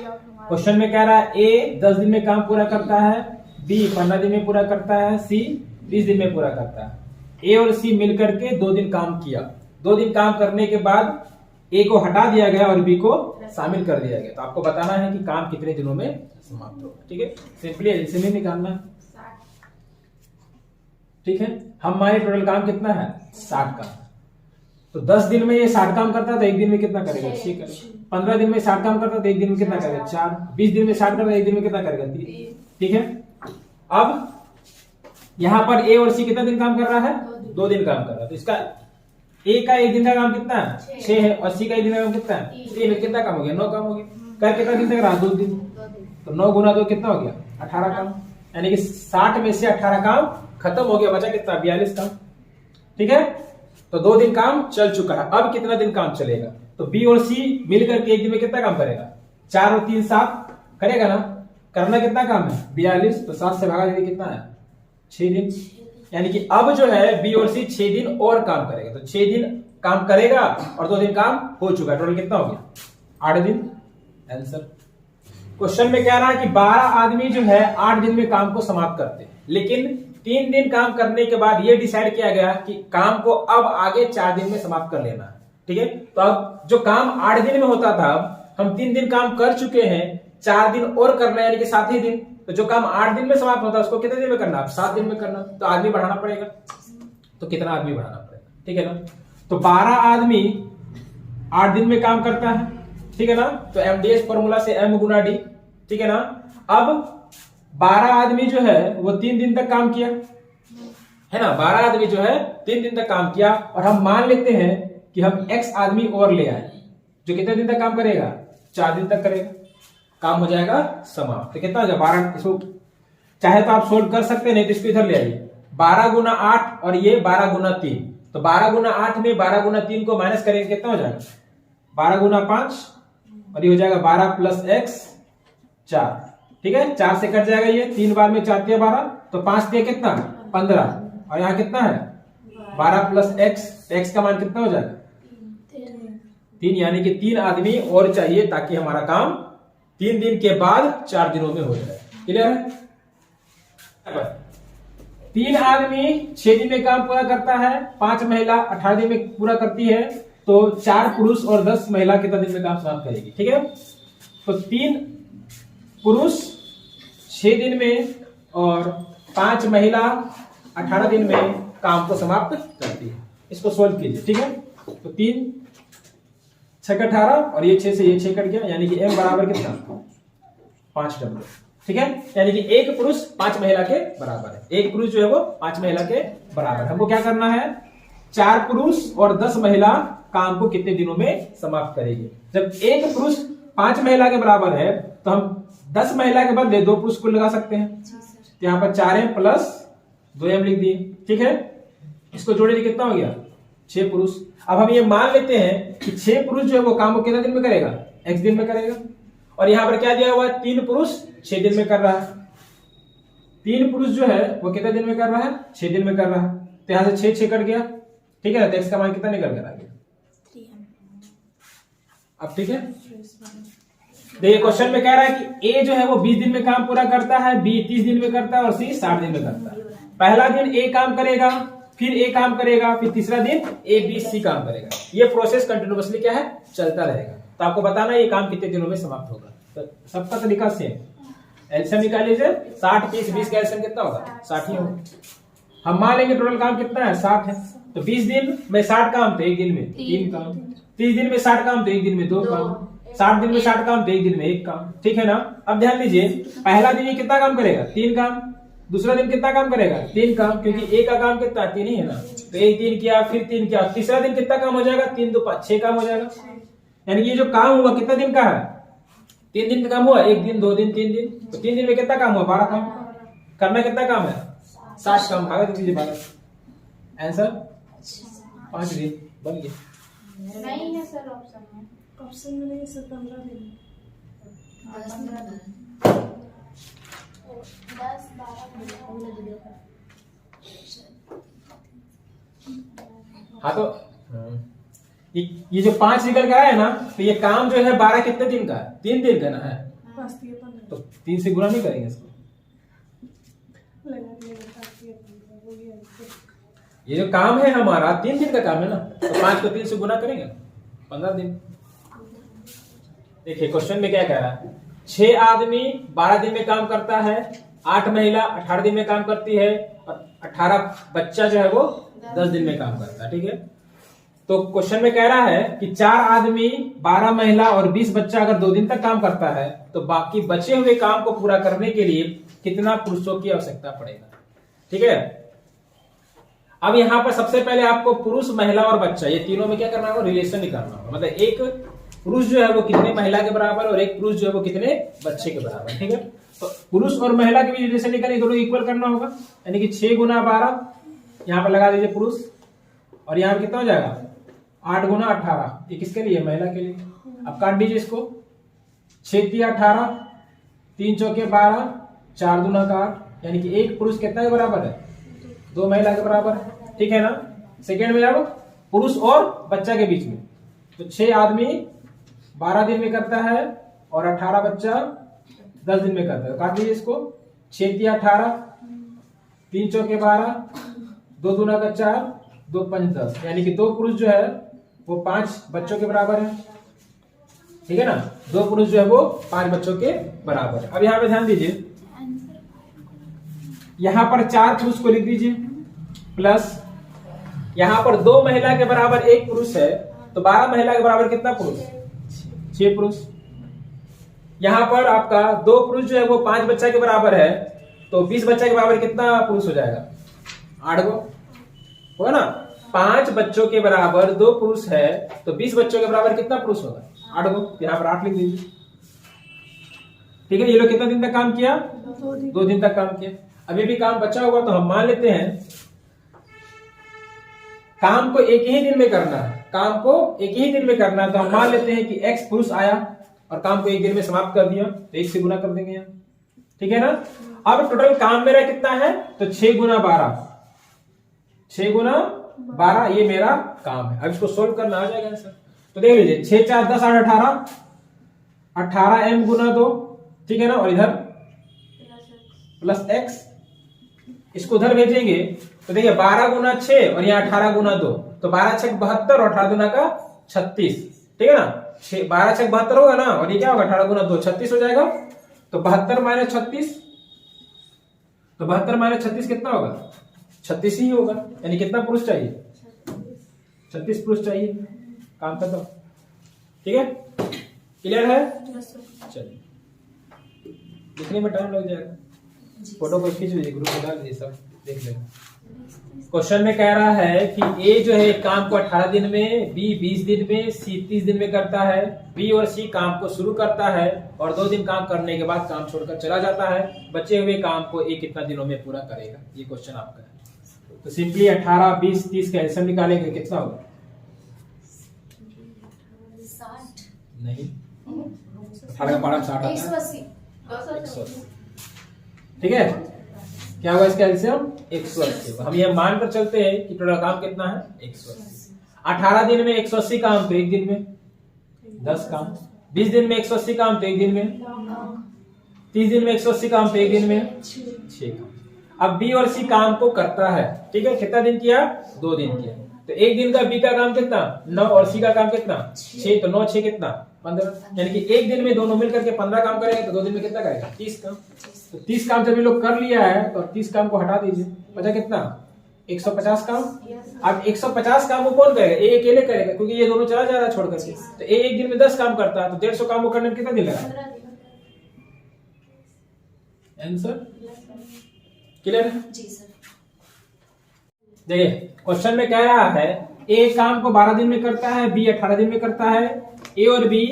Question में कह रहा है ए 10 दिन में काम पूरा करता है, बी 15 दिन में पूरा करता है, सी 20 दिन में पूरा करता है। ए और सी मिलकर के 2 दिन काम किया। 2 दिन काम करने के बाद ए को हटा दिया गया और बी को शामिल कर दिया गया। तो आपको बताना है कि काम कितने दिनों में समाप्त होगा। ठीक है, सिंपली एलसीएम नहीं निकालना है। ठीक है, हमारे टोटल काम कितना है 60 का। तो 10 दिन में ये 60 काम करता है तो 1 दिन में कितना करेगा 6 करेगा। 15 दिन में 60 काम करता है तो 1 दिन में कितना करेगा 4। 20 दिन में 60 करता है 1 दिन में कितना करेगा 3। ठीक है, अब यहां पर ए और सी कितना दिन काम कर रहा है 2 दिन काम कर रहा है। तो इसका ए का 1 दिन का काम कितना है 6 है और सी का 1 दिन का काम कितना है 3। कितना काम हो गया 9 काम हो गया। कर कितना दिन तक रहा 2 दिन। तो 9 गुना 2 कितना हो गया 18 काम। यानी कि 60 में से 18 काम खत्म हो गया, बचा कितना 42 काम। ठीक है, तो 2 दिन काम चल चुका है। अब कितना दिन काम चलेगा, तो बी और सी मिलकर के 1 दिन में कितना काम करेगा 4 और 3 7 करेगा ना। करना कितना काम है 42। तो 7 से भागा देंगे कितना है 6 दिन। यानी कि अब जो है बी और सी 6 दिन और काम करेगा। तो 6 दिन काम करेगा और 2 दिन काम हो चुका है। टोटल कितना हो गया 8 दिन। आंसर क्वेश्चन में कह रहा है कि 12 आदमी जो है 8 दिन में काम को समाप्त करते हैं, लेकिन 3 दिन काम करने के बाद ये डिसाइड किया गया कि काम को अब आगे 4 दिन में समाप्त कर लेना है। ठीक है, तो अब जो काम 8 दिन में होता था हम 3 दिन काम कर चुके हैं, 4 दिन और करना है यानी कि 7 ही दिन। तो जो काम 8 दिन में समाप्त होता है उसको कितने दिन में करना, 7 दिन में करना। तो आदमी बढ़ाना पड़ेगा। तो कितना आदमी बढ़ाना पड़ेगा, ठीक है ना। तो 12 आदमी 8 दिन में काम करता है, ठीक है ना। तो एमडीएस फॉर्मूला से एम गुना डी, ठीक है ना। अब 12 आदमी जो है वो 3 दिन तक काम किया है ना। 12 आदमी जो है 3 दिन तक काम किया और हम मान लेते हैं कि हम x आदमी और ले आए जो कितने दिन तक काम करेगा 4 दिन तक करेगा। काम हो जाएगा समाप्त। तो कितना हो जाएगा 12। इसको चाहे तो आप सोल्व कर सकते हैं, नहीं तो इसको इधर ले आइए। 12 गुना 8 और ये 12 गुना 3। तो 12 गुना 8 में 12 गुना 3 को माइनस करेंगे कितना हो जाएगा 12 गुना 5 और ये हो जाएगा 12 प्लस x 4। ठीक है, 4 से कट जाएगा ये 3 बार में 4 12। तो 5 दिया कितना 15 और यहाँ कितना है 12 प्लस x। x का मान कितना हो जाएगा 3। यानी कि 3 आदमी और चाहिए ताकि हमारा काम 3 दिन के बाद 4 दिनों में हो जाए। क्लियर है। 3 आदमी 6 दिन में काम पूरा करता है, 5 महिला 18 दिन में पूरा करती है। तो 4 पुरुष और 10 महिला कितना दिन में काम समाप्त करेगी। ठीक है, तो 3 पुरुष 6 दिन में और 5 महिला 18 दिन में काम को समाप्त करती है। इसको सोल्व कीजिए। ठीक है, तो 3 6 का 18 और ये 6 से ये 6 कट गया, यानी कि m बराबर कितना 5 W। ठीक है, यानी कि 1 पुरुष 5 महिला के बराबर है। 1 पुरुष जो है वो 5 महिला के बराबर है। हमको क्या करना है 4 पुरुष और 10 महिला काम को कितने दिनों में समाप्त करेगी। जब 1 पुरुष 5 महिला के बराबर है तो हम 10 महिला के बदले 2 पुरुष को लगा सकते हैं। तो यहाँ पर 4m प्लस 2m लिख दिए। ठीक है, इसको जोड़े कितना हो गया 6 पुरुष। अब हम ये मान लेते हैं कि 6 पुरुष जो है वो काम को कितना दिन में करेगा x दिन में करेगा। और यहां पर क्या दिया हुआ है 3 पुरुष 6 दिन में कर रहा है। 3 पुरुष जो है वो कितने दिन में कर रहा है 6 दिन में कर रहा है। तो यहां से 6 कट गया। ठीक है, तो x का मान कितना निकल कर आ गया 3। अब ठीक है, देखिए क्वेश्चन में कह रहा है कि a जो है वो 20 दिन में काम पूरा करता है, b 30 दिन में करता है और c 60 दिन में करता है। पहला दिन a काम करेगा, फिर a काम करेगा, फिर तीसरा दिन a b c काम करेगा। ये प्रोसेस कंटिन्यूअसली क्या है चलता रहेगा। तो आपको बताना ये काम कितने दिनों में समाप्त होगा। तो सबका तरीका सेम। एलसीएम निकाल लीजिए। 60 30 20 का एलसीएम कितना होगा 60 ही होगा। हम मान लेंगे टोटल काम कितना है 60 है। तो 20 दिन में 60 काम तो 1 दिन में 3 काम। 30 दिन में 60 काम तो 1 दिन में 2 काम। 60 दिन में 60 काम तो 1 दिन में 1 काम। ठीक है ना। अब ध्यान दीजिए, पहला दिन ये कितना काम करेगा 3 काम। दूसरा दिन कितना काम करेगा 3 काम, क्योंकि एक का काम कितना 3 ही है ना। तो 1 दिन किया फिर 3 किया। तीसरा दिन कितना काम हो जाएगा 3 2 5 6 काम हो जाएगा। यानी कि ये जो काम हुआ कितना दिन का है 3 दिन का काम हुआ। 1 दिन 2 दिन 3 दिन। तो 3 दिन में कितना काम हुआ 12 काम। करना कितना काम है 60 काम। भागा दीजिए 12। आंसर 5 दिन बन गया। नहीं है सर ऑप्शन में नहीं सर 15 दिन 10 12 हाँ तो ये जो 5 निकल के आया है ना, तो ये काम जो है 12 कितने दिन का है? 3 दिन का ना है, बस ये 15 तो 3 से गुना नहीं करेंगे इसको। लगा दिया बता दिया 15 हो गया। ये जो काम है हमारा 3 दिन का काम है ना, तो 5 को 3 से गुना करेंगे 15 दिन। देखिए क्वेश्चन में क्या कह रहा है, 6 आदमी 12 दिन में काम करता है, 8 महिला 18 दिन में काम करती है, और 18 बच्चा जो है वो 10 दिन में काम करता है। ठीक है, तो क्वेश्चन में कह रहा है कि 4 आदमी 12 महिला और 20 बच्चा अगर 2 दिन तक काम करता है, तो बाकी बचे हुए काम को पूरा करने के लिए कितना पुरुषों की आवश्यकता पड़ेगा। ठीक है, अब यहां पर सबसे पहले आपको पुरुष, महिला और बच्चा, ये तीनों में क्या करना होगा? रिलेशन निकालना होगा। मतलब एक पुरुष जो है वो कितने महिला के बराबर और एक पुरुष जो है वो कितने बच्चे के बराबर। ठीक है, तो पुरुष और महिला के भी रिलेशन निकालिए, दोनों इक्वल करना होगा, यानी कि 6 गुना 12 यहां पर लगा दीजिए पुरुष, और यहां पर कितना हो जाएगा? 8 गुना 18, ये किसके लिए? महिला के लिए। अब काट दीजिए इसको, 6 तिया 18, 3 चौके 12, 4 दूना का 8, यानी कि एक पुरुष कितना के बराबर है? 2 महिला के बराबर है। ठीक है ना। सेकेंड में अब पुरुष और बच्चा के बीच में, तो 6 आदमी 12 दिन में करता है और 18 बच्चा 10 दिन में करता है। काट लीजिए इसको, 6 तिया 18, 3 चौके 12, 2 दूना का 4, 2 पंच 10, यानी कि 2 पुरुष जो है वो 5 बच्चों के बराबर है। ठीक है ना, 2 पुरुष जो है वो 5 बच्चों के बराबर है। अब यहां पे ध्यान दीजिए, यहां पर 4 पुरुष को लिख दीजिए, प्लस यहां पर 2 महिला के बराबर 1 पुरुष है, तो 12 महिला के बराबर कितना पुरुष? 6 पुरुष। यहां पर आपका 2 पुरुष जो है वो 5 बच्चा के बराबर है, तो 20 बच्चा के बराबर कितना पुरुष हो जाएगा? 8 गो होगा ना। 5 बच्चों के बराबर 2 पुरुष है, तो 20 बच्चों के बराबर कितना पुरुष होगा? 8 गो। यहां पर 8 लिख दीजिए। ठीक है, ये लोग कितना दिन तक काम किया? 2 दिन तक काम किया। अभी भी काम बचा हुआ, तो हम मान लेते हैं काम को एक ही दिन में करना है, काम को एक ही दिन में करना है, तो हम मान लेते हैं कि x पुरुष आया और काम को एक दिन में समाप्त कर दिया, तो 1 से गुना कर देंगे यहाँ। ठीक है ना। अब टोटल काम मेरा कितना है? तो 6 गुना 12, 6 गुना 12 ये मेरा काम है। अब इसको सोल्व करना आ जाएगा आंसर। तो देख लीजिए, 6 4 10 8 18, 18 m गुना 2, ठीक है ना, और इधर प्लस x, इसको उधर भेजेंगे तो देखिए 12 गुना 6 और यहाँ 18 गुना 2, तो 12 6 72 और 18 गुना का 36। ठीक है ना, 12 6 72 होगा ना, और ये क्या होगा? 18 गुना 2 36 हो जाएगा। तो 72 माइनस 36, तो 72 माइनस 36 कितना होगा? 36 ही होगा। यानी कितना पुरुष चाहिए? 36 पुरुष चाहिए। काम खत्म। ठीक है, क्लियर है? चलिए, लिखने में टाइम लग जाएगा, फोटो को खींच लीजिए, ग्रुप में डाल दीजिए, सब देख लेंगे। क्वेश्चन में कह रहा है कि ए जो है काम को 18 दिन में, बी 20 दिन में, सी 30 दिन में करता है। बी और सी काम को शुरू करता है और 2 दिन काम करने के बाद काम छोड़कर चला जाता है। बचे हुए काम को ए कितना दिनों में पूरा करेगा? ये क्वेश्चन आपका है। तो सिंपली 18 20 30 का आंसर निकालेंगे, कितना होगा? 60 नहीं, 18 का पारा 60 आता है, 180। ठीक है, क्या होगा इसका एलसीएम? 180। हम ये मानकर चलते हैं कि टोटल काम कितना है? 180। 18 दिन में 180 काम, तो एक दिन में 10 काम। 20 दिन में 180 काम, तो एक दिन में 30 दिन में 180 काम, तो एक दिन में 6 काम। अब बी और सी काम को करता है। ठीक है, कितना दिन किया? 2 दिन किया। तो एक दिन का बी का काम कितना? 9, और सी का काम कितना? 6। तो 9 6 कितना? 15। यानी कि एक दिन में दोनों मिलकर के 15 काम करेंगे, तो 2 दिन में कितना करेगा? 30 काम। तो 30 काम जब ये लोग कर लिया है, तो 30 काम को हटा दीजिए, बचा कितना? 150 काम। अब 150 काम वो कौन करेगा? ए अकेले करेगा, क्योंकि ये दोनों चला जा रहा है छोड़ करके। तो ए एक दिन में 10 काम करता है, तो 150 काम को करने में कितना दिन लगा? आंसर क्लियर है? जी सर। देखिए क्वेश्चन में कह रहा है ए काम को 12 दिन में करता है, बी 18 दिन में करता है। ए और बी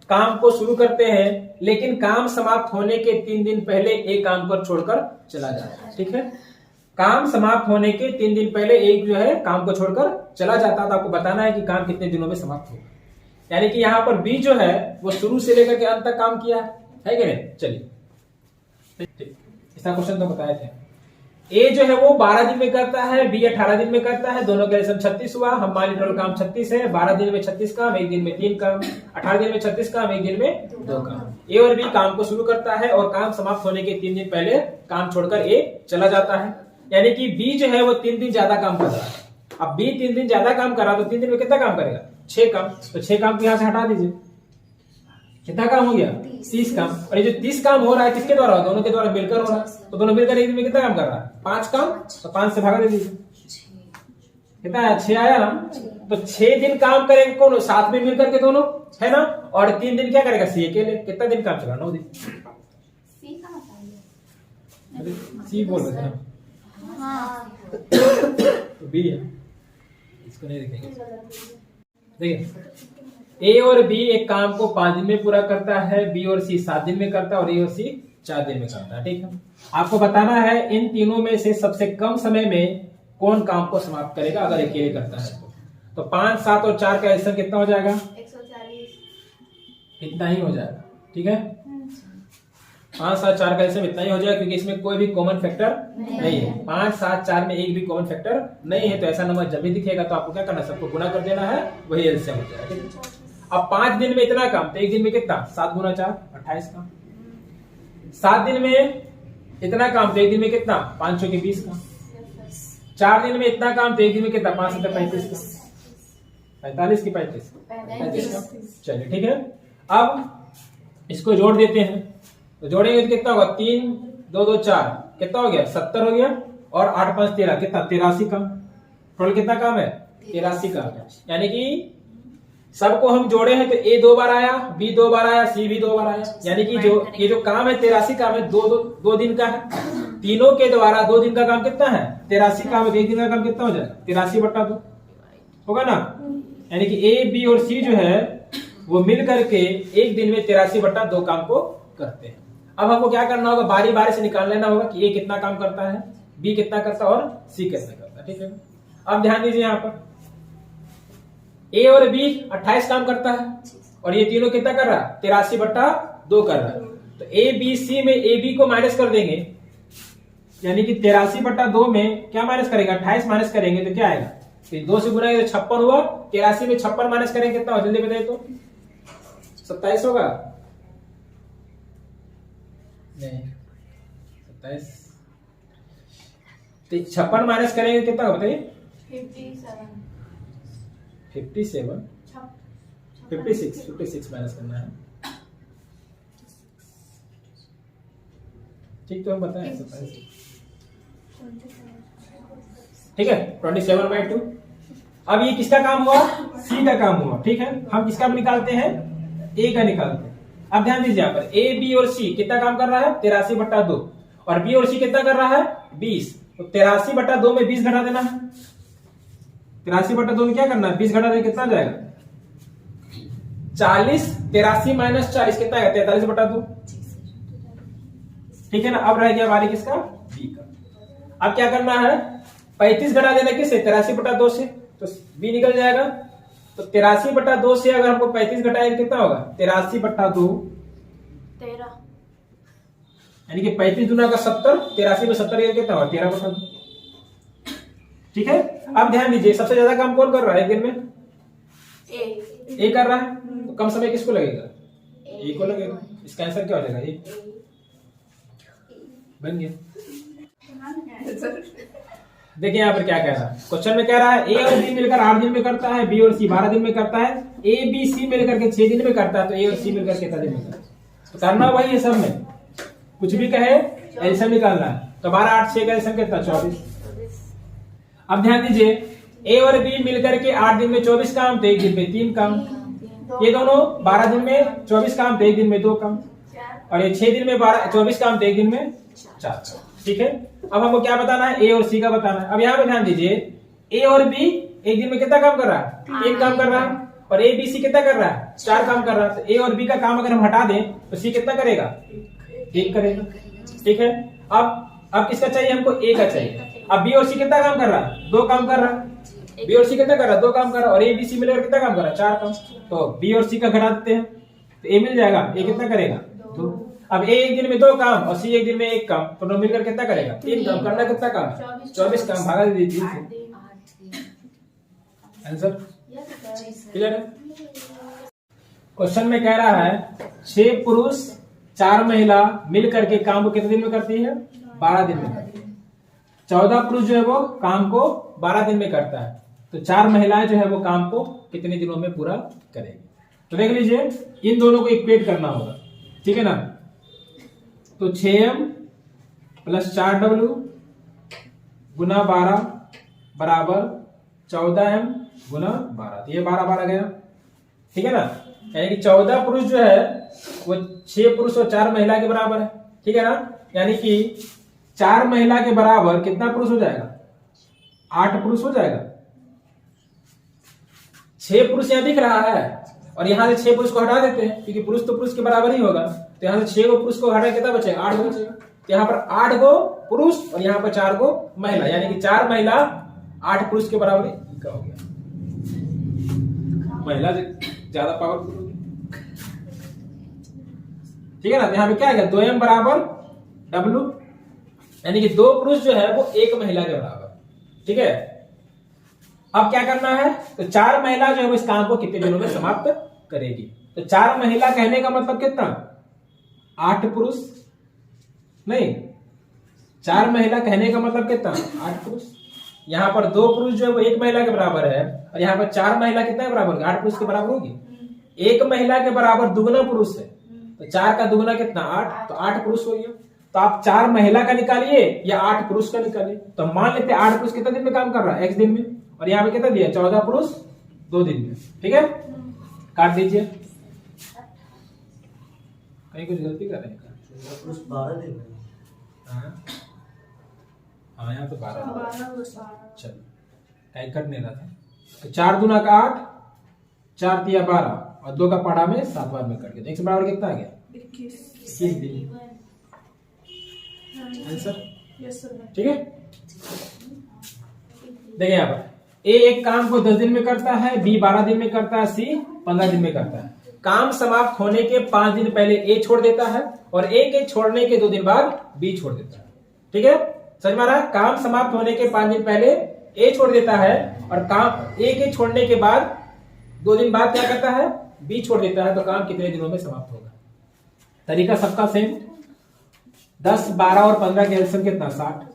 काम को शुरू करते हैं, लेकिन काम समाप्त होने के 3 दिन पहले ए काम को छोड़कर चला जाता है। ठीक है, काम समाप्त होने के 3 दिन पहले एक जो है काम को छोड़कर चला जाता है। तो आपको बताना है कि काम कितने दिनों में समाप्त होगा। यानी कि यहाँ पर बी जो है वो शुरू से लेकर के अंत तक काम किया है कि नहीं? चलिए, इसका क्वेश्चन तो बताए थे। ए जो है वो 12 दिन में करता है, बी 18 दिन में करता है, दोनों का एलसीएम 36 हुआ। हम मान टोटल काम 36 है, 12 दिन में 36 काम, एक दिन में 3 काम, 18 दिन में 36 काम, एक दिन में 2 काम। ए और बी काम को शुरू करता है और काम समाप्त होने के 3 दिन पहले काम छोड़कर ए चला जाता है, यानी कि बी जो है वो 3 दिन ज्यादा काम कर रहा है। अब बी 3 दिन ज्यादा काम कर रहा है तो 3 दिन में कितना काम करेगा? 6 काम। तो 6 काम को यहां से हटा दीजिए, कितना काम हो गया? 30 काम। और ये जो 30 काम हो रहा है किसके द्वारा? दोनों के द्वारा मिलकर हो रहा है। तो दोनों मिलकर एक दिन में कितना काम कर रहा है? 5 काम। तो 5 से भागा दे दीजिए, कितना आया? 6 आया ना। तो 6 दिन काम करेंगे कौन? साथ में मिलकर के दोनों, है ना। और 3 दिन क्या करेगा? सी अकेले। कितना दिन काम चला? 9 दिन। सी बोल रहे थे ना, तो बी है, इसको नहीं देखेंगे। देखिए ए और बी एक काम को 5 दिन में पूरा करता है, बी और सी 7 दिन में करता है और ए और सी 4 दिन में करता है। ठीक है, आपको बताना है इन तीनों में से सबसे कम समय में कौन काम को समाप्त करेगा अगर अकेले करता है तो 5, 7 और 4 का एलसीएम कितना हो जाएगा? 140। इतना ही हो जाएगा। ठीक है, 5, 7, 4 का एलसीएम इतना ही हो जाएगा क्योंकि इसमें कोई भी कॉमन फैक्टर नहीं है। 5, 7, 4 में एक भी कॉमन फैक्टर नहीं है, तो ऐसा नंबर जब भी दिखेगा तो आपको क्या करना है? सबको गुना कर देना है, वही एलसीएम हो जाएगा। ठीक है, अब 5 दिन में इतना काम, तो एक दिन में कितना? 7 गुना 4 28 काम। 7 दिन में इतना काम, तो एक दिन में कितना? 5 चौके 20 काम। 4 दिन में इतना काम, तो एक दिन में कितना? 5 7 35 काम। 45 की 35 काम। चलिए ठीक है, अब इसको जोड़ देते हैं। तो जोड़ेंगे तो कितना होगा? 3 2 2 4 कितना हो गया? 70 हो गया। और 8 5 13 कितना? 83 काम। टोटल कितना काम है? 83 काम। यानी कि सबको हम जोड़े हैं तो ए 2 बार आया, बी 2 बार आया, सी भी 2 बार आया। यानी कि जो ये जो काम है 83 काम है, 2 दिन का है। तीनों के द्वारा 2 दिन का काम कितना है? 83 काम है। एक दिन का काम कितना हो जाएगा? 83/2 होगा ना। यानी कि ए बी और सी जो है वो मिल करके एक दिन में 83/2 काम को करते हैं। अब हमको क्या करना होगा? बारी बारी से निकाल लेना होगा कि ए कितना काम करता है, बी कितना करता है और सी कितना करता है। ठीक है, अब ध्यान दीजिए यहाँ पर ए और बी 28 काम करता है और ये तीनों कितना कर रहा है? 83/2 कर रहा है। तो ए बी सी में ए बी को माइनस कर देंगे, यानी कि 83/2 में क्या माइनस करेंगे? 28 माइनस करेंगे तो क्या आएगा? तो 2 से गुना 56 हुआ। 83 में 56 माइनस करेंगे कितना हो? जल्दी बताइए तो 27 होगा? नहीं 27। 56 माइनस करेंगे कितना होगा बताइए? 56 माइनस करना है। ठीक, तो हम बताएं 27। ठीक है, 27/2। अब ये किसका काम हुआ? सी का काम हुआ। ठीक है, हम किसका निकालते हैं? ए का निकालते हैं। अब ध्यान दीजिए यहाँ पर ए बी और सी कितना काम कर रहा है? 83/2। और बी और सी कितना कर रहा है? 20। तो 83/2 में 20 घटा देना है। 83/2 में क्या करना है? 20 घटा देना, कितना जाएगा? 40। 83 माइनस 40 कितना आएगा? 43/2। ठीक है ना। अब रह गया बारी किसका? बी का। अब क्या करना है? 35 घटा देना किससे? 83/2 से, तो बी निकल जाएगा। तो 83/2 से अगर हमको 35 घटाएंगे कितना होगा? 83/2 13। यानी कि 35 दूना का 70, 83 में 70 कितना होगा? 13/2। ठीक है, अब ध्यान दीजिए सबसे ज्यादा काम कौन कर रहा है एक दिन में? ए कर रहा है। तो कम समय किसको लगेगा? ए को लगेगा। इसका आंसर क्या हो जाएगा? ए बन गया। देखिए यहाँ पर क्या कह रहा है, क्वेश्चन में कह रहा है ए और बी मिलकर 8 दिन में करता है, बी और सी 12 दिन में करता है, ए बी सी मिलकर के 6 दिन में करता है, तो ए और सी मिलकर कितना दिन में करता है? तो करना वही है सब में, कुछ भी कहे एलसीएम निकालना है। तो 12 8 6 का एलसीएम कितना? 24। अब ध्यान दीजिए ए और बी मिलकर के 8 दिन में 24 काम, तो एक दिन में 3 काम। ये दोनों 12 दिन में 24 काम, तो एक दिन में 2 काम। और ये 6 दिन में 24 काम, तो एक दिन में 4 काम। ठीक है, अब हमको क्या बताना है? ए और सी का बताना है। अब यहाँ पे ध्यान दीजिए ए और बी एक दिन में कितना काम कर रहा है? 3 काम कर रहा है। और ए बी सी कितना कर रहा है? 4 काम कर रहा है। तो ए और बी का काम अगर हम हटा दें तो सी कितना करेगा? 1 करेगा। ठीक है, अब किसका चाहिए हमको? ए का चाहिए। अब बी और सी कितना काम कर रहा है? 2 काम कर रहा है। बी और सी कितना कर रहा है? 2 काम कर रहा है। और ए बी सी मिलकर कितना काम कर रहा है? 4 काम। तो बी और सी का घटा देते हैं तो ए मिल जाएगा। ए कितना करेगा? 2। अब ए एक दिन में 2 काम और सी एक दिन में 1 काम, तो दोनों मिलकर कितना करेगा? 3 काम। करना कितना काम? 24 काम, भागा दीजिए। आंसर क्लियर है? क्वेश्चन में कह रहा है 6 पुरुष 4 महिला मिल करके काम को कितने दिन में करती है? 12 दिन में करती है। 14 पुरुष जो है वो काम को 12 दिन में करता है, तो 4 महिलाएं जो है वो काम को कितने दिनों में पूरा करेंगी? तो देख लीजिए, इन दोनों को इक्वेट करना होगा, ठीक है ना। तो 6m प्लस 4w गुना 12 बराबर 14m गुना 12, तो ये 12 गया, ठीक है ना। यानी कि 14 पुरुष जो है वो 6 पुरुष और 4 महिला के बराबर है, ठीक है ना। यानी कि 4 महिला के बराबर कितना पुरुष हो जाएगा? 8 पुरुष हो जाएगा। 6 पुरुष यहां दिख रहा है और यहां से 6 पुरुष को हटा देते हैं, क्योंकि पुरुष तो पुरुष के बराबर ही होगा, तो यहां से 6 को पुरुष को हटा कितना बचेगा? 8 बचेगा। तो यहाँ पर 8 को पुरुष और यहाँ पर 4 को महिला, यानी कि 4 महिला 8 पुरुष के बराबर इनका हो गया। महिला ज्यादा पावरफुल होगी, ठीक है ना। तो यहाँ पे क्या है? 2m बराबर w, यानी कि 2 पुरुष जो है वो 1 महिला के बराबर, ठीक है। अब क्या करना है? तो 4 महिला जो है वो इस काम को कितने दिनों में समाप्त करेगी? तो 4 महिला कहने का मतलब कितना? 8 पुरुष नहीं, 4 महिला कहने का मतलब कितना? 8 पुरुष। यहाँ पर 2 पुरुष जो है वो 1 महिला के बराबर है और यहाँ पर 4 महिला कितना के बराबर होगी? 8 पुरुष के बराबर होगी। 1 महिला के बराबर दुगुना पुरुष है, तो 4 का दुगुना कितना? 8, तो 8 पुरुष हो गया। तो आप 4 महिला का निकालिए या 8 पुरुष का निकालिए। तो मान लेते हैं 8 पुरुष कितना दिन में काम कर रहा है? x दिन में, और यहाँ पे कितना दिया? 14 पुरुष 2 दिन में, ठीक है। काट दीजिए, कहीं कुछ गलती कर रहे हैं? 12 दिन में। हाँ यहाँ तो 12। 12 चलो कहीं कट नहीं रहा था। तो 4 दूना का 8, 4 तिया 12 और 2 का पढ़ा में 7 बार में कट गया, 1 बराबर कितना आ गया? 21 दिन। Answer yes sir. ठीक है। देखिए यहाँ पर ए एक काम को 10 दिन में करता है, बी 12 दिन में करता है, सी 15 दिन में करता है। काम समाप्त होने के 5 दिन पहले ए छोड़ देता है और ए के छोड़ने के 2 दिन बाद बी छोड़ देता है, ठीक है। समझ में आ रहा है? काम समाप्त होने के 5 दिन पहले ए छोड़ देता है और काम ए के छोड़ने के बाद 2 दिन बाद क्या करता है? बी छोड़ देता है। तो काम कितने दिनों में समाप्त होगा? तरीका सबका सेम। 10, 12 और 15 के एलसीएम कितना? 60।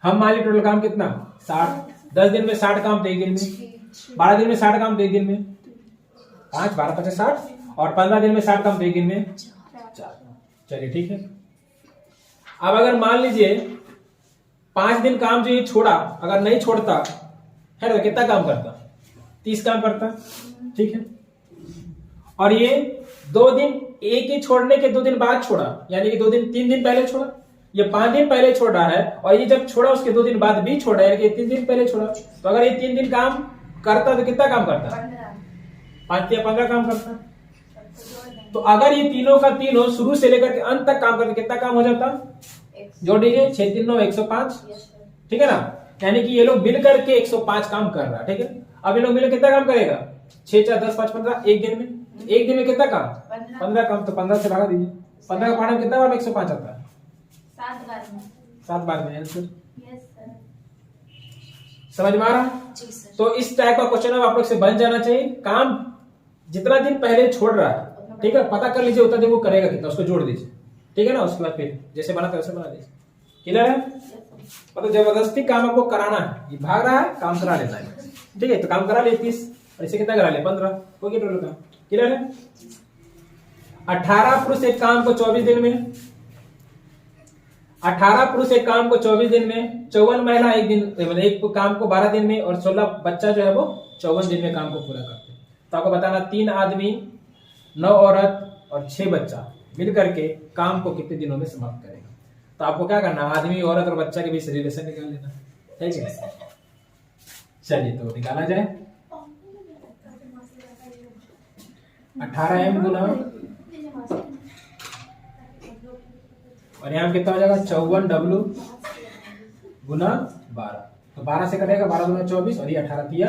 हम मान ली टोटल काम कितना? 60। 10 दिन में 60 काम तो 1 दिन में, 12 दिन में 60 काम तो 1 दिन में, 5, 12, 50, 60 और 15 दिन में 60 काम तो 1 दिन में 4। चलिए ठीक है। अब अगर मान लीजिए 5 दिन काम जो ये छोड़ा, अगर नहीं छोड़ता है तो कितना काम करता? 30 काम करता, ठीक है। और ये 2 दिन एक ही छोड़ने के 2 दिन बाद छोड़ा, यानी कि 3 दिन पहले छोड़ा। ये 5 दिन पहले छोड़ा है और ये जब छोड़ा उसके 2 दिन बाद भी छोड़ा, यानी कि 3 दिन पहले छोड़ा। तो अगर ये 3 दिन काम करता तो कितना काम करता? 5 या 15 काम करता। तो अगर ये तीनों का तीनों शुरू से लेकर के अंत तक काम करते कितना काम हो जाता? जोड़ दीजिए, 6 3 9 105, ठीक है ना। यानी कि ये लोग मिल करके 105 काम कर रहा है, ठीक है। अब ये लोग मिलकर कितना काम करेगा? 6 4 10 5 15, एक दिन में। एक दिन में कितना काम? 15 काम। तो 15 से भागा दीजिए। 15 का पढ़ा कितना बार में 105 आता है? 7 बार में। 7 बार में आंसर। Yes sir. समझ में आ रहा? जी सर। तो इस टाइप का क्वेश्चन अब आप लोग से बन जाना चाहिए। काम जितना दिन पहले छोड़ रहा है, ठीक है, पता कर लीजिए उतना दिन वो करेगा कितना, उसको जोड़ दीजिए, ठीक है ना। उसके बाद फिर जैसे बना था वैसे बना दीजिए। क्लियर है? मतलब जबरदस्ती काम आपको कराना है, ये भाग रहा है काम करा लेता है, ठीक है। तो काम करा ले 30 और इसे कितना करा ले 15, हो गया टोटल काम। क्लियर है? 18 पुरुष एक काम को 24 दिन में, 18 पुरुष एक काम को 24 दिन में, 54 महिला एक दिन, मतलब एक काम को 12 दिन में और 16 बच्चा जो है वो 54 दिन में काम को पूरा करते हैं। तो आपको बताना 3 आदमी, 9 औरत और 6 बच्चा मिल करके काम को कितने दिनों में समाप्त करेगा। तो आपको क्या करना, आदमी औरत और बच्चा के बीच रिलेशन निकाल लेना, ठीक है। चलिए तो निकाला जाए। 18m गुना और यहाँ कितना हो जाएगा 54w गुना 12। तो 12 से कटेगा, 12 गुना 24 और ये 18 तिया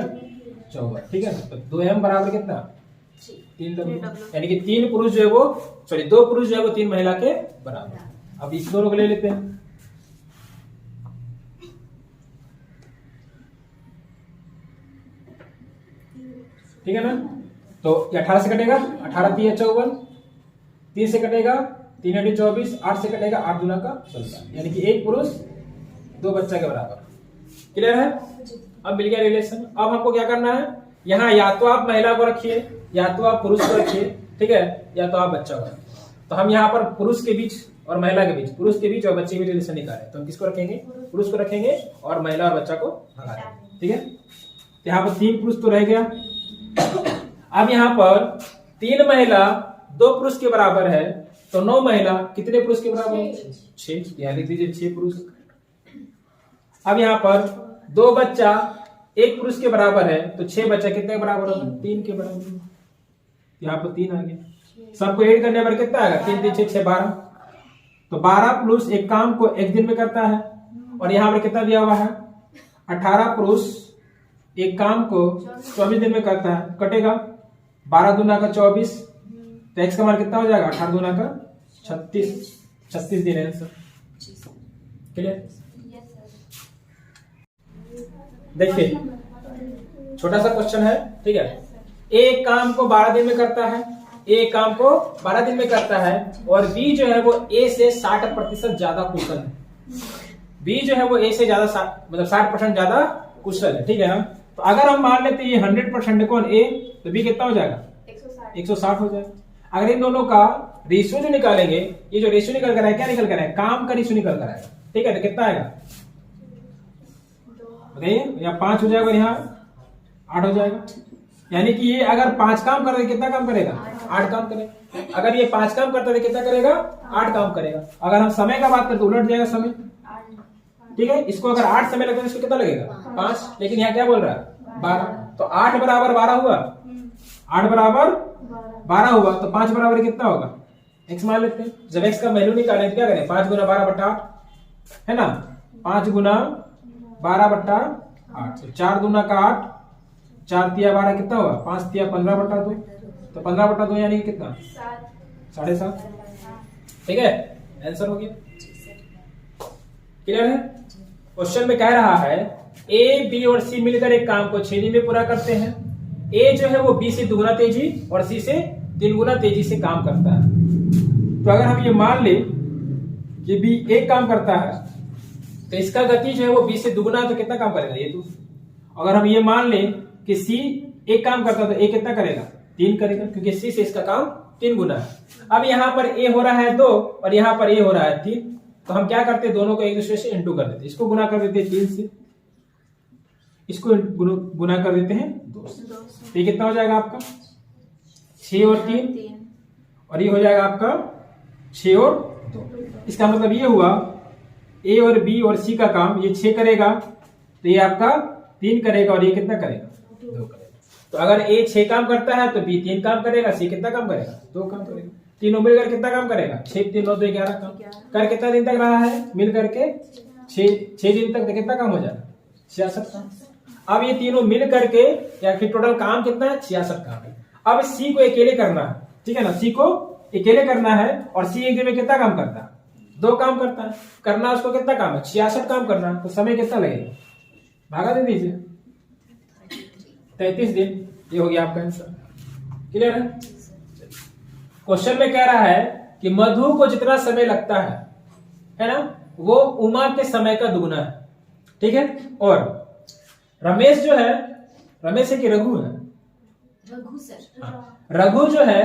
54, ठीक है। तो 2m बराबर कितना 3W, यानी कि 3 पुरुष जो है वो 2 पुरुष जो है वो 3 महिला के बराबर। अब इस दोनों को ले लेते हैं। ठीक है ना, तो 18 से कटेगा, 18 3 54, 3 से कटेगा 3 8 24, 8 से कटेगा 8 दूना का 16, यानी कि 1 पुरुष 2 बच्चा के बराबर। क्लियर है? अब मिल गया रिलेशन। अब हमको क्या करना है, यहाँ या तो आप महिला को रखिए या तो आप पुरुष को रखिए, ठीक है, या तो आप बच्चा को। तो हम यहाँ पर पुरुष के बीच और महिला के बीच, पुरुष के बीच और बच्चे के बीच रिलेशन निकाले, तो हम किसको रखेंगे, पुरुष को रखेंगे और महिला और बच्चा को भगा देंगे। ठीक है, तो यहाँ पर 3 पुरुष तो रह गया। अब यहाँ पर 3 महिला 2 पुरुष के बराबर है, तो 9 महिला कितने पुरुष के बराबर, 6, यहाँ लिख दीजिए 6 पुरुष। अब यहाँ पर 2 बच्चा 1 पुरुष के बराबर है, तो 6 बच्चा कितने के बराबर होगा, 3 के बराबर। यहाँ पर 3 आ गया, सबको ऐड करने पर कितना आएगा, 3 3 6 6 12, तो 12 पुरुष एक काम को 1 दिन में करता है, और यहाँ पर कितना दिया हुआ है, 18 पुरुष एक काम को 24 दिन में करता है, कटेगा 12 दूना का 24, तो x का मान कितना हो जाएगा, 18 दूना का 36 दिन है आंसर। क्लियर? देखिए छोटा सा क्वेश्चन है, ठीक है, एक काम को 12 दिन में करता है, एक काम को 12 दिन में करता है, और बी जो है वो ए से 60% ज्यादा कुशल है। बी जो है वो ए से ज्यादा मतलब 60% ज्यादा कुशल है, ठीक है ना। तो अगर हम मान लेते ये 100% कौन ए, तो बी कितना हो जाएगा, 160 हो जाएगा। अगर इन दोनों का रेशियो जो निकालेंगे, ये जो रेशियो निकल कर आए, क्या निकल कर आए, काम का रेशियो निकल कर आएगा, ठीक है, तो कितना आएगा बताइए, यहाँ 5 हो जाएगा और यहाँ 8 हो जाएगा। यानी कि ये अगर 5 काम कर रहे कितना काम करेगा, 8 काम करेगा। अगर ये 5 काम करता है कितना करेगा, 8 काम करेगा। अगर हम समय का बात करें तो उलट जाएगा समय, ठीक है। इसको अगर 8 समय लगता है, इसको कितना लगेगा, 5, लेकिन यहाँ क्या बोल रहा है 12, तो 8 बराबर 12 हुआ, 8 बराबर 12 हुआ, तो 5 बराबर कितना होगा, x मान लेते हैं। जब x का वैल्यू निकालें तो क्या करें, 5 गुना 12/8 है ना, 5 गुना 12/8, तो 4 दूना का 8, 4 तिया 12 कितना हुआ, 5 तिया 15/2, तो 15/2 यानी कि कितना, 7.5। ठीक है, आंसर हो गया। क्लियर है? क्वेश्चन में कह रहा है ए, बी और सी मिलकर एक काम को 6 दिन में पूरा करते हैं। ए जो है वो बी से 2 गुना तेजी और सी से 3 गुना तेजी से काम करता है। तो अगर हम ये मान ले कि बी एक काम करता है, तो इसका गति जो है वो बी से 2 गुना, तो कितना काम करेगा ये 2। अगर हम ये मान ले कि सी एक काम करता है, तो ए कितना करेगा, 3 करेगा, क्योंकि सी से इसका काम 3 गुना है। अब यहाँ पर ए हो रहा है 2 और यहाँ पर ए हो रहा है 3, तो हम क्या करते हैं, दोनों को एक दूसरे से इंटू कर देते हैं। इसको गुना कर देते हैं 3 से, इसको गुना कर देते हैं 2 से, तो ये कितना हो जाएगा आपका 6 और 3, और ये हो जाएगा आपका 6 और 2। इसका मतलब ये हुआ ए और बी और सी का काम ये 6 करेगा, तो ये आपका 3 करेगा, और ये कितना करेगा, 2 करेगा। तो अगर ए 6 काम करता है तो बी 3 काम करेगा, सी कितना काम करेगा, 2 काम करेगा। तीनों मिलकर कितना काम करेगा, 6 3 9 2 11 काम कर कितना दिन तक रहा है, मिल करके 6 दिन तक, तो कितना काम हो जाएगा, 66 काम। अब ये तीनों मिल करके या फिर टोटल काम कितना है, 66 काम है। अब सी को अकेले करना है, ठीक है ना, सी को अकेले करना है, और सी एक दिन में कितना काम करता है, 2 काम करता है। करना उसको कितना काम है, 66 काम करना है, तो समय कितना लगेगा, भागा दे दीजिए 33 दिन। ये हो गया आपका आंसर। क्लियर है? क्वेश्चन में कह रहा है कि मधु को जितना समय लगता है ना, वो उमा के समय का दुगुना है, ठीक है। और रमेश जो है, रमेश है कि रघु है, रघु सर, रघु जो है,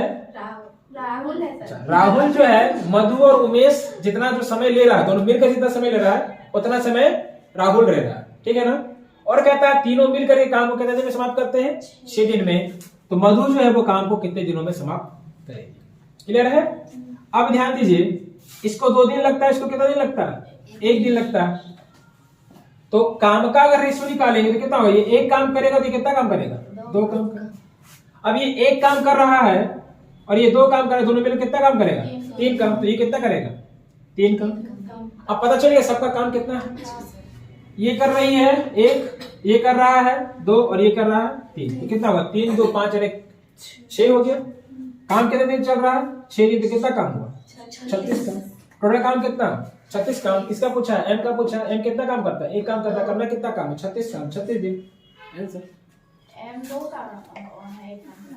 राहुल है सर, राहुल जो है, मधु और उमेश जितना जो समय ले रहा है, दोनों मिलकर जितना समय ले रहा है उतना समय राहुल ले रहा है, ठीक है ना। और कहता है तीनों मिलकर के काम को कितने दिन में समाप्त करते हैं, 6 दिन में। तो मधु जो है वो काम को कितने दिनों में समाप्त करेगी। क्लियर है? अब ध्यान दीजिए, इसको 2 दिन लगता है, इसको कितना दिन लगता है, 1 दिन लगता है। तो काम का अगर रेशियो निकालेंगे तो कितना होगा, ये 1 काम करेगा तो ये कितना काम करेगा, 2 काम करेगा। अब ये 1 काम कर रहा है और ये 2 काम करेगा, दोनों मिलकर कितना काम करेगा, 3 काम, तो ये कितना करेगा, 3 काम। अब पता चल गया सबका काम कितना है। ये कर रही है 1, ये कर रहा है 2 और ये कर रहा है 3, तो कितना होगा, 3 2 5 और 1 6 हो गया। काम कितने दिन चल रहा है? 6 दिन। तो कितना काम हुआ? 36 काम। टोटल काम कितना? 36 काम। किसका पूछा है? एम का पूछा है। एम कितना काम करता है? एक काम करता है। करना कितना काम है? 36 काम। 36 दिन। आंसर। M 2 काम है, एक काम